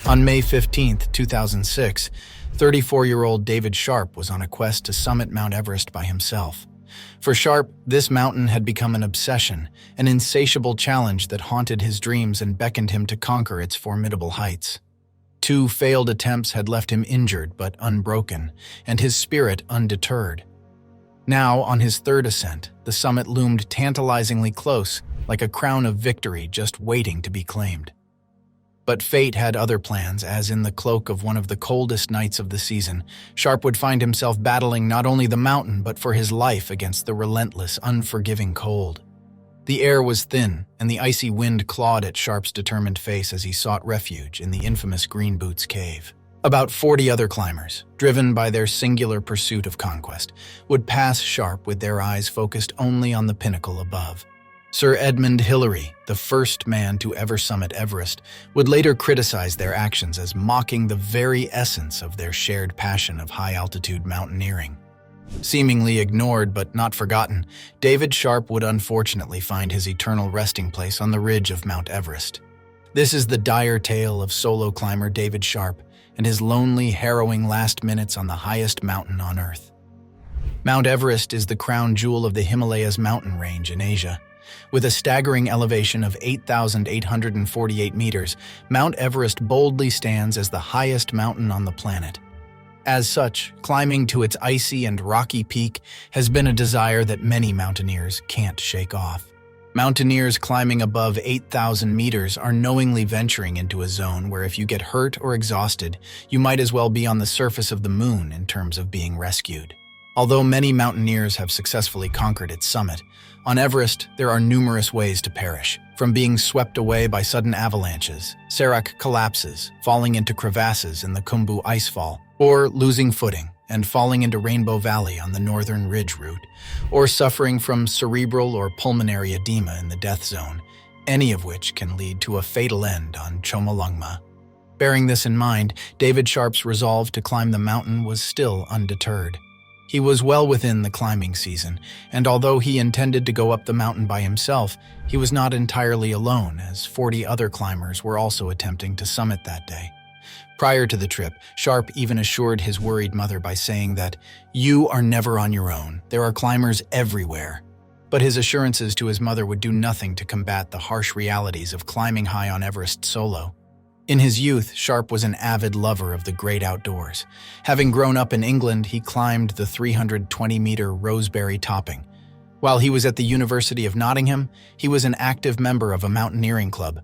On May 15, 2006, 34-year-old David Sharp was on a quest to summit Mount Everest by himself. For Sharp, this mountain had become an obsession, an insatiable challenge that haunted his dreams and beckoned him to conquer its formidable heights. 2 failed attempts had left him injured but unbroken, and his spirit undeterred. Now, on his 3rd ascent, the summit loomed tantalizingly close, like a crown of victory just waiting to be claimed. But fate had other plans, as in the cloak of one of the coldest nights of the season, Sharp would find himself battling not only the mountain but for his life against the relentless, unforgiving cold. The air was thin, and the icy wind clawed at Sharp's determined face as he sought refuge in the infamous Green Boots cave. About 40 other climbers, driven by their singular pursuit of conquest, would pass Sharp with their eyes focused only on the pinnacle above. Sir Edmund Hillary, the first man to ever summit Everest, would later criticize their actions as mocking the very essence of their shared passion of high-altitude mountaineering. Seemingly ignored but not forgotten, David Sharp would unfortunately find his eternal resting place on the ridge of Mount Everest. This is the dire tale of solo climber David Sharp and his lonely, harrowing last minutes on the highest mountain on Earth. Mount Everest is the crown jewel of the Himalayas mountain range in Asia. With a staggering elevation of 8,848 meters, Mount Everest boldly stands as the highest mountain on the planet. As such, climbing to its icy and rocky peak has been a desire that many mountaineers can't shake off. Mountaineers climbing above 8,000 meters are knowingly venturing into a zone where if you get hurt or exhausted, you might as well be on the surface of the moon in terms of being rescued. Although many mountaineers have successfully conquered its summit, on Everest there are numerous ways to perish, from being swept away by sudden avalanches, serac collapses, falling into crevasses in the Khumbu icefall, or losing footing and falling into Rainbow Valley on the northern ridge route, or suffering from cerebral or pulmonary edema in the death zone, any of which can lead to a fatal end on Chomolungma. Bearing this in mind, David Sharp's resolve to climb the mountain was still undeterred. He was well within the climbing season, and although he intended to go up the mountain by himself, he was not entirely alone, as 40 other climbers were also attempting to summit that day. Prior to the trip, Sharp even assured his worried mother by saying that, "You are never on your own. There are climbers everywhere." But his assurances to his mother would do nothing to combat the harsh realities of climbing high on Everest solo. In his youth, Sharp was an avid lover of the great outdoors. Having grown up in England, he climbed the 320-meter Rosebery topping. While he was at the University of Nottingham, he was an active member of a mountaineering club.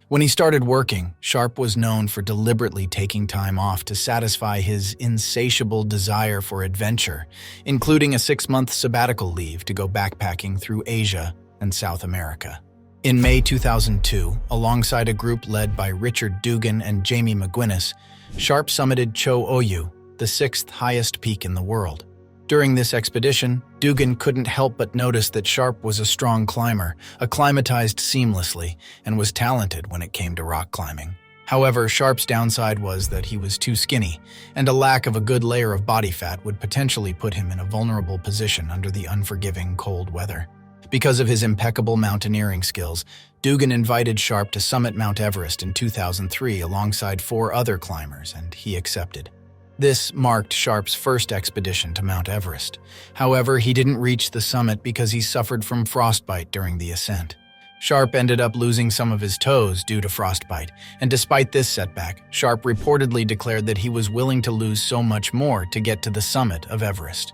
When he started working, Sharp was known for deliberately taking time off to satisfy his insatiable desire for adventure, including a 6-month sabbatical leave to go backpacking through Asia and South America. In May 2002, alongside a group led by Richard Dugan and Jamie McGuinness, Sharp summited Xhow, the 6th highest peak in the world. During this expedition, Dugan couldn't help but notice that Sharp was a strong climber, acclimatized seamlessly, and was talented when it came to rock climbing. However, Sharp's downside was that he was too skinny, and a lack of a good layer of body fat would potentially put him in a vulnerable position under the unforgiving cold weather. Because of his impeccable mountaineering skills, Dugan invited Sharp to summit Mount Everest in 2003 alongside 4 other climbers, and he accepted. This marked Sharp's first expedition to Mount Everest. However, he didn't reach the summit because he suffered from frostbite during the ascent. Sharp ended up losing some of his toes due to frostbite, and despite this setback, Sharp reportedly declared that he was willing to lose so much more to get to the summit of Everest.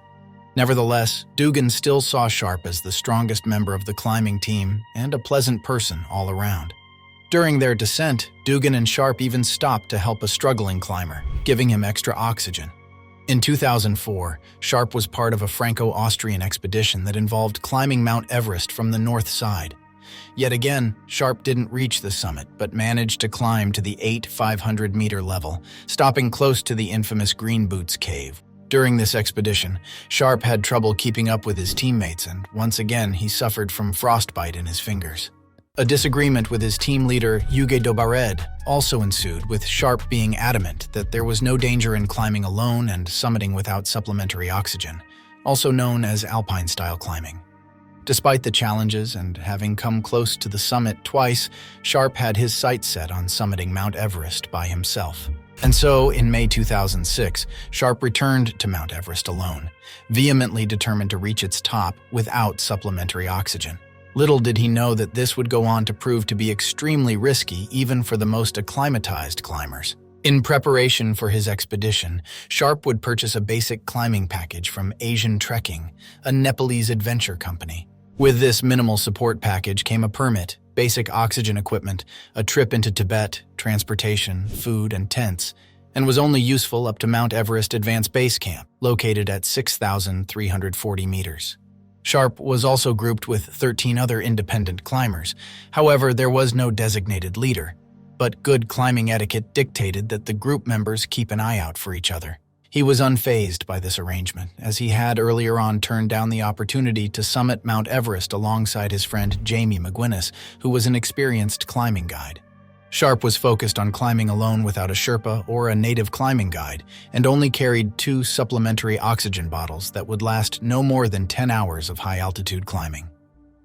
Nevertheless, Dugan still saw Sharp as the strongest member of the climbing team and a pleasant person all around. During their descent, Dugan and Sharp even stopped to help a struggling climber, giving him extra oxygen. In 2004, Sharp was part of a Franco-Austrian expedition that involved climbing Mount Everest from the north side. Yet again, Sharp didn't reach the summit, but managed to climb to the 500-meter level, stopping close to the infamous Green Boots cave. During this expedition, Sharp had trouble keeping up with his teammates, and once again he suffered from frostbite in his fingers. A disagreement with his team leader, Hugues Dobared, also ensued, with Sharp being adamant that there was no danger in climbing alone and summiting without supplementary oxygen, also known as alpine-style climbing. Despite the challenges and having come close to the summit twice, Sharp had his sights set on summiting Mount Everest by himself. And so, in May 2006, Sharp returned to Mount Everest alone, vehemently determined to reach its top without supplementary oxygen. Little did he know that this would go on to prove to be extremely risky even for the most acclimatized climbers. In preparation for his expedition, Sharp would purchase a basic climbing package from Asian Trekking, a Nepalese adventure company. With this minimal support package came a permit, basic oxygen equipment, a trip into Tibet, transportation, food, and tents, and was only useful up to Mount Everest Advanced Base Camp, located at 6,340 meters. Sharp was also grouped with 13 other independent climbers. However, there was no designated leader, but good climbing etiquette dictated that the group members keep an eye out for each other. He was unfazed by this arrangement, as he had earlier on turned down the opportunity to summit Mount Everest alongside his friend Jamie McGuinness, who was an experienced climbing guide. Sharp was focused on climbing alone without a Sherpa or a native climbing guide, and only carried 2 supplementary oxygen bottles that would last no more than 10 hours of high-altitude climbing.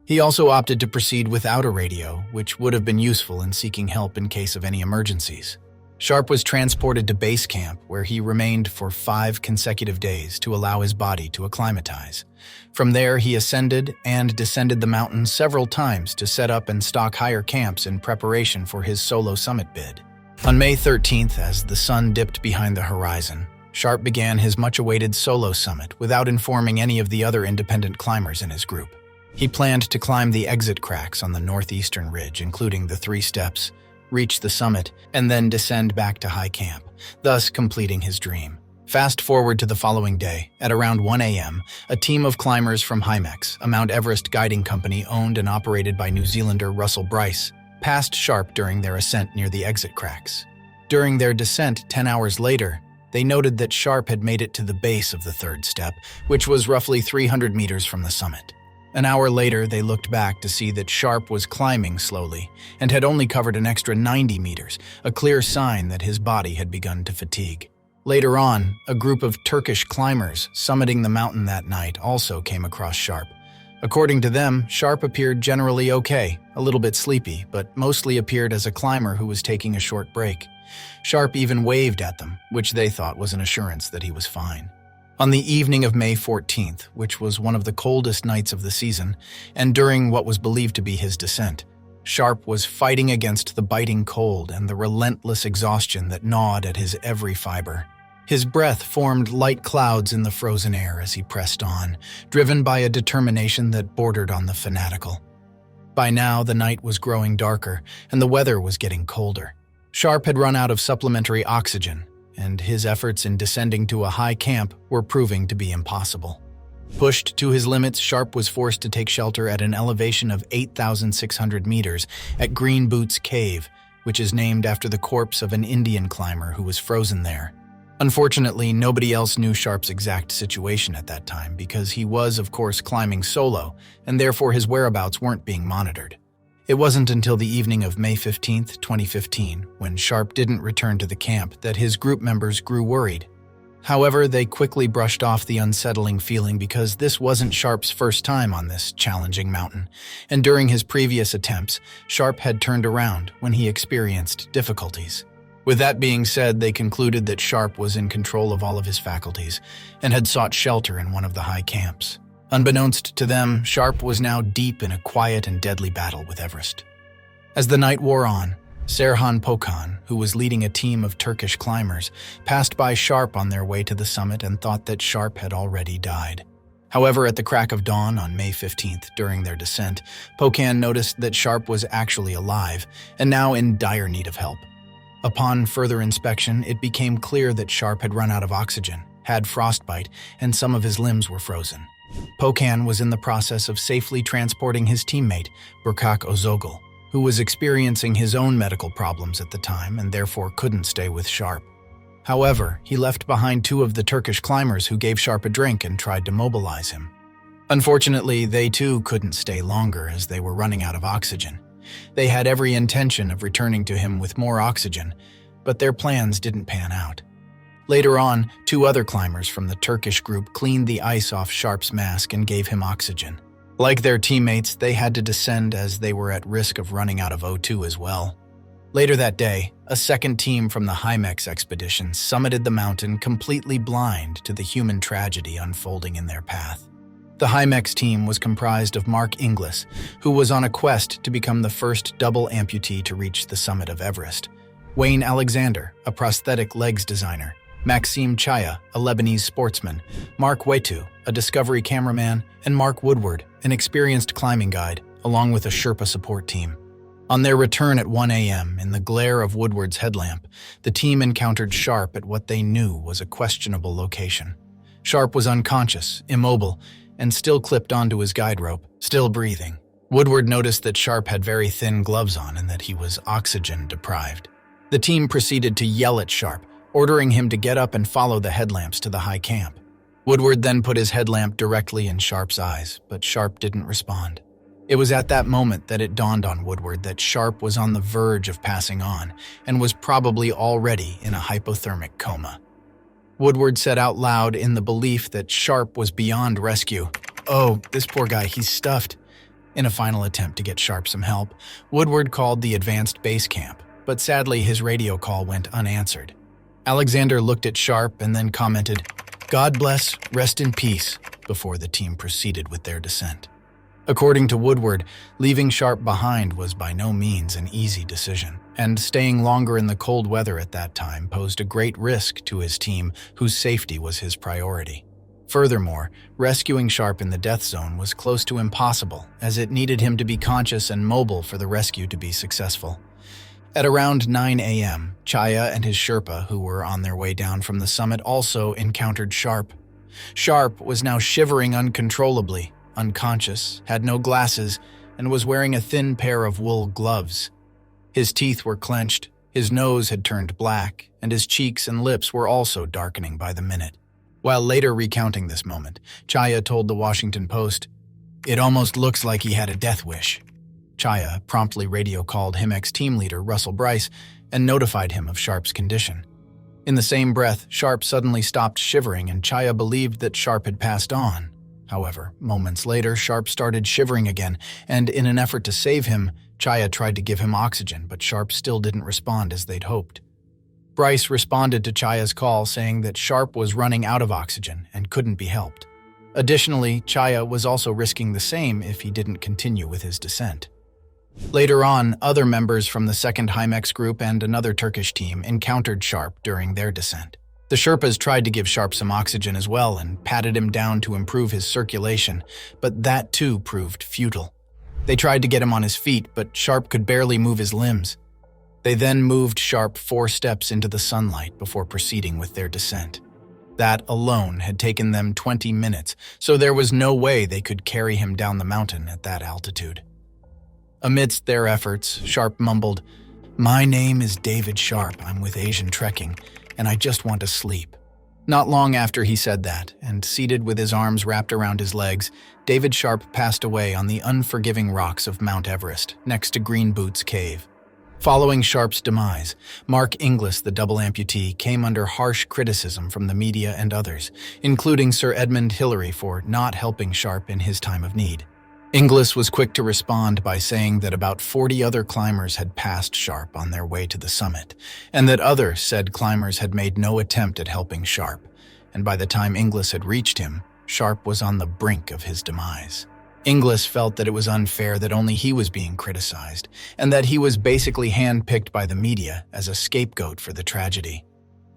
He also opted to proceed without a radio, which would have been useful in seeking help in case of any emergencies. Sharp was transported to base camp, where he remained for 5 consecutive days to allow his body to acclimatize. From there, he ascended and descended the mountain several times to set up and stock higher camps in preparation for his solo summit bid. On May 13th, as the sun dipped behind the horizon, Sharp began his much-awaited solo summit without informing any of the other independent climbers in his group. He planned to climb the exit cracks on the northeastern ridge, including the 3 steps, reach the summit, and then descend back to high camp, thus completing his dream. Fast forward to the following day, at around 1 a.m., a team of climbers from Hymex, a Mount Everest guiding company owned and operated by New Zealander Russell Bryce, passed Sharp during their ascent near the exit cracks. During their descent 10 hours later, they noted that Sharp had made it to the base of the 3rd step, which was roughly 300 meters from the summit. An hour later, they looked back to see that Sharp was climbing slowly and had only covered an extra 90 meters, a clear sign that his body had begun to fatigue. Later on, a group of Turkish climbers summiting the mountain that night also came across Sharp. According to them, Sharp appeared generally okay, a little bit sleepy, but mostly appeared as a climber who was taking a short break. Sharp even waved at them, which they thought was an assurance that he was fine. On the evening of May 14th, which was one of the coldest nights of the season, and during what was believed to be his descent, Sharp was fighting against the biting cold and the relentless exhaustion that gnawed at his every fiber. His breath formed light clouds in the frozen air as he pressed on, driven by a determination that bordered on the fanatical. By now, the night was growing darker, and the weather was getting colder. Sharp had run out of supplementary oxygen, and his efforts in descending to a high camp were proving to be impossible. Pushed to his limits, Sharp was forced to take shelter at an elevation of 8,600 meters at Green Boots Cave, which is named after the corpse of an Indian climber who was frozen there. Unfortunately, nobody else knew Sharp's exact situation at that time because he was, of course, climbing solo, and therefore his whereabouts weren't being monitored. It wasn't until the evening of May 15, 2015, when Sharp didn't return to the camp, that his group members grew worried. However, they quickly brushed off the unsettling feeling because this wasn't Sharp's first time on this challenging mountain, and during his previous attempts, Sharp had turned around when he experienced difficulties. With that being said, they concluded that Sharp was in control of all of his faculties and had sought shelter in one of the high camps. Unbeknownst to them, Sharp was now deep in a quiet and deadly battle with Everest. As the night wore on, Serhan Pokan, who was leading a team of Turkish climbers, passed by Sharp on their way to the summit and thought that Sharp had already died. However, at the crack of dawn on May 15th, during their descent, Pokan noticed that Sharp was actually alive and now in dire need of help. Upon further inspection, it became clear that Sharp had run out of oxygen, had frostbite, and some of his limbs were frozen. Pokan was in the process of safely transporting his teammate, Burkak Ozogel, who was experiencing his own medical problems at the time and therefore couldn't stay with Sharp. However, he left behind 2 of the Turkish climbers who gave Sharp a drink and tried to mobilize him. Unfortunately, they too couldn't stay longer as they were running out of oxygen. They had every intention of returning to him with more oxygen, but their plans didn't pan out. Later on, 2 other climbers from the Turkish group cleaned the ice off Sharp's mask and gave him oxygen. Like their teammates, they had to descend as they were at risk of running out of O2 as well. Later that day, a second team from the Hymex expedition summited the mountain completely blind to the human tragedy unfolding in their path. The Hymex team was comprised of Mark Inglis, who was on a quest to become the first double amputee to reach the summit of Everest, Wayne Alexander, a prosthetic legs designer, Maxime Chaya, a Lebanese sportsman, Mark Wetu, a discovery cameraman, and Mark Woodward, an experienced climbing guide, along with a Sherpa support team. On their return at 1 a.m., in the glare of Woodward's headlamp, the team encountered Sharp at what they knew was a questionable location. Sharp was unconscious, immobile, and still clipped onto his guide rope, still breathing. Woodward noticed that Sharp had very thin gloves on and that he was oxygen deprived. The team proceeded to yell at Sharp, ordering him to get up and follow the headlamps to the high camp. Woodward then put his headlamp directly in Sharp's eyes, but Sharp didn't respond. It was at that moment that it dawned on Woodward that Sharp was on the verge of passing on and was probably already in a hypothermic coma. Woodward said out loud in the belief that Sharp was beyond rescue, "Oh, this poor guy, he's stuffed." In a final attempt to get Sharp some help, Woodward called the advanced base camp, but sadly his radio call went unanswered. Alexander looked at Sharp and then commented, "God bless, rest in peace," before the team proceeded with their descent. According to Woodward, leaving Sharp behind was by no means an easy decision, and staying longer in the cold weather at that time posed a great risk to his team, whose safety was his priority. Furthermore, rescuing Sharp in the death zone was close to impossible, as it needed him to be conscious and mobile for the rescue to be successful. At around 9 a.m., Chaya and his Sherpa, who were on their way down from the summit, also encountered Sharp. Sharp was now shivering uncontrollably, unconscious, had no glasses, and was wearing a thin pair of wool gloves. His teeth were clenched, his nose had turned black, and his cheeks and lips were also darkening by the minute. While later recounting this moment, Chaya told the Washington Post, "It almost looks like he had a death wish." Chaya promptly radio-called Hymex team leader Russell Bryce and notified him of Sharp's condition. In the same breath, Sharp suddenly stopped shivering and Chaya believed that Sharp had passed on. However, moments later, Sharp started shivering again, and in an effort to save him, Chaya tried to give him oxygen, but Sharp still didn't respond as they'd hoped. Bryce responded to Chaya's call saying that Sharp was running out of oxygen and couldn't be helped. Additionally, Chaya was also risking the same if he didn't continue with his descent. Later on, other members from the second Hymex group and another Turkish team encountered Sharp during their descent. The Sherpas tried to give Sharp some oxygen as well and patted him down to improve his circulation, but that too proved futile. They tried to get him on his feet, but Sharp could barely move his limbs. They then moved Sharp 4 steps into the sunlight before proceeding with their descent. That alone had taken them 20 minutes, so there was no way they could carry him down the mountain at that altitude. Amidst their efforts, Sharp mumbled, "My name is David Sharp. I'm with Asian Trekking, and I just want to sleep." Not long after he said that, and seated with his arms wrapped around his legs, David Sharp passed away on the unforgiving rocks of Mount Everest, next to Green Boots Cave. Following Sharp's demise, Mark Inglis, the double amputee, came under harsh criticism from the media and others, including Sir Edmund Hillary for not helping Sharp in his time of need. Inglis was quick to respond by saying that about 40 other climbers had passed Sharp on their way to the summit, and that other said climbers had made no attempt at helping Sharp, and by the time Inglis had reached him, Sharp was on the brink of his demise. Inglis felt that it was unfair that only he was being criticized, and that he was basically handpicked by the media as a scapegoat for the tragedy.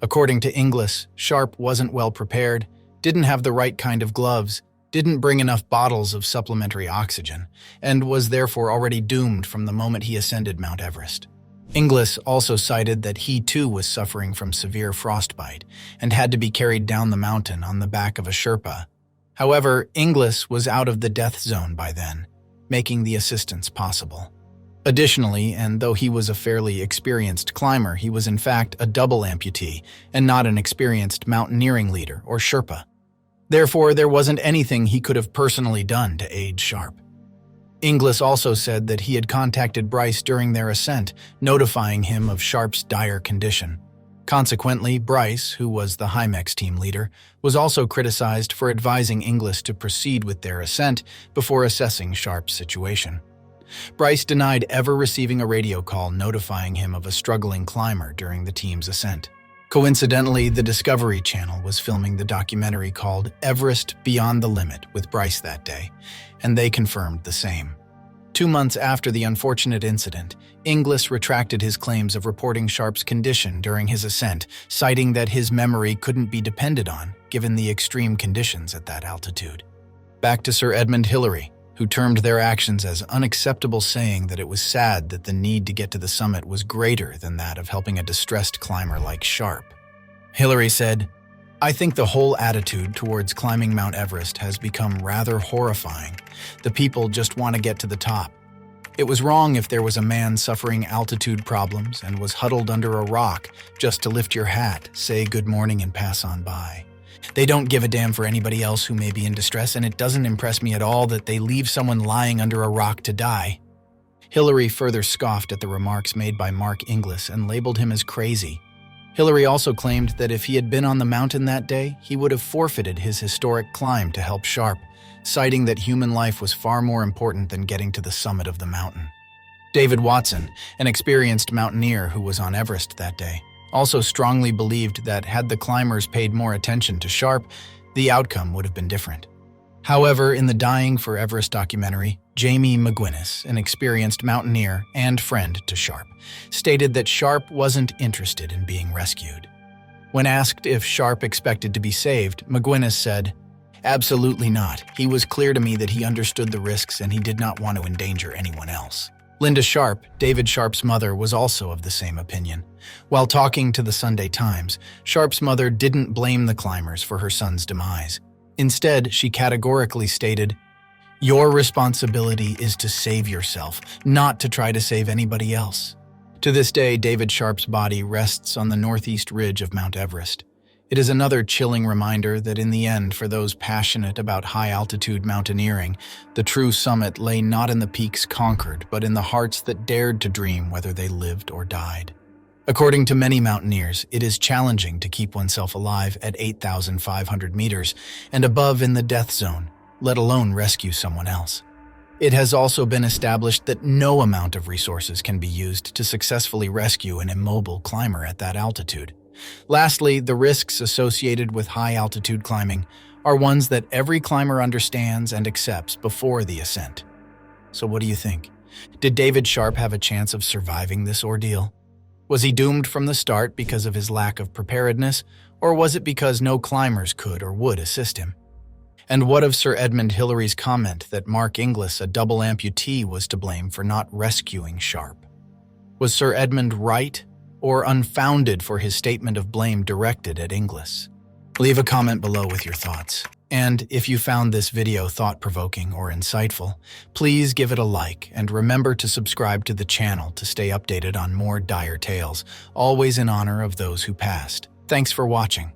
According to Inglis, Sharp wasn't well prepared, didn't have the right kind of gloves, didn't bring enough bottles of supplementary oxygen, and was therefore already doomed from the moment he ascended Mount Everest. Inglis also cited that he too was suffering from severe frostbite and had to be carried down the mountain on the back of a Sherpa. However, Inglis was out of the death zone by then, making the assistance possible. Additionally, and though he was a fairly experienced climber, he was in fact a double amputee and not an experienced mountaineering leader or Sherpa. Therefore, there wasn't anything he could have personally done to aid Sharp. Inglis also said that he had contacted Bryce during their ascent, notifying him of Sharp's dire condition. Consequently, Bryce, who was the Hymex team leader, was also criticized for advising Inglis to proceed with their ascent before assessing Sharp's situation. Bryce denied ever receiving a radio call notifying him of a struggling climber during the team's ascent. Coincidentally, the Discovery Channel was filming the documentary called Everest Beyond the Limit with Bryce that day, and they confirmed the same. 2 months after the unfortunate incident, Inglis retracted his claims of reporting Sharp's condition during his ascent, citing that his memory couldn't be depended on given the extreme conditions at that altitude. Back to Sir Edmund Hillary, who termed their actions as unacceptable, saying that it was sad that the need to get to the summit was greater than that of helping a distressed climber like Sharp. Hillary said, "I think the whole attitude towards climbing Mount Everest has become rather horrifying. The people just want to get to the top. It was wrong if there was a man suffering altitude problems and was huddled under a rock just to lift your hat, say good morning and pass on by. They don't give a damn for anybody else who may be in distress, and it doesn't impress me at all that they leave someone lying under a rock to die." Hillary further scoffed at the remarks made by Mark Inglis and labeled him as crazy. Hillary also claimed that if he had been on the mountain that day, he would have forfeited his historic climb to help Sharp, citing that human life was far more important than getting to the summit of the mountain. David Watson, an experienced mountaineer who was on Everest that day, also strongly believed that had the climbers paid more attention to Sharp, the outcome would have been different. However, in the Dying for Everest documentary, Jamie McGuinness, an experienced mountaineer and friend to Sharp, stated that Sharp wasn't interested in being rescued. When asked if Sharp expected to be saved, McGuinness said, "Absolutely not. He was clear to me that he understood the risks and he did not want to endanger anyone else." Linda Sharp, David Sharp's mother, was also of the same opinion. While talking to the Sunday Times, Sharp's mother didn't blame the climbers for her son's demise. Instead, she categorically stated, "Your responsibility is to save yourself, not to try to save anybody else." To this day, David Sharp's body rests on the northeast ridge of Mount Everest. It is another chilling reminder that in the end, for those passionate about high-altitude mountaineering, the true summit lay not in the peaks conquered, but in the hearts that dared to dream whether they lived or died. According to many mountaineers, it is challenging to keep oneself alive at 8,500 meters and above in the death zone, let alone rescue someone else. It has also been established that no amount of resources can be used to successfully rescue an immobile climber at that altitude. Lastly, the risks associated with high-altitude climbing are ones that every climber understands and accepts before the ascent. So what do you think? Did David Sharp have a chance of surviving this ordeal? Was he doomed from the start because of his lack of preparedness, or was it because no climbers could or would assist him? And what of Sir Edmund Hillary's comment that Mark Inglis, a double amputee, was to blame for not rescuing Sharp? Was Sir Edmund right or unfounded for his statement of blame directed at Inglis? Leave a comment below with your thoughts. And if you found this video thought-provoking or insightful, please give it a like and remember to subscribe to the channel to stay updated on more dire tales, always in honor of those who passed. Thanks for watching.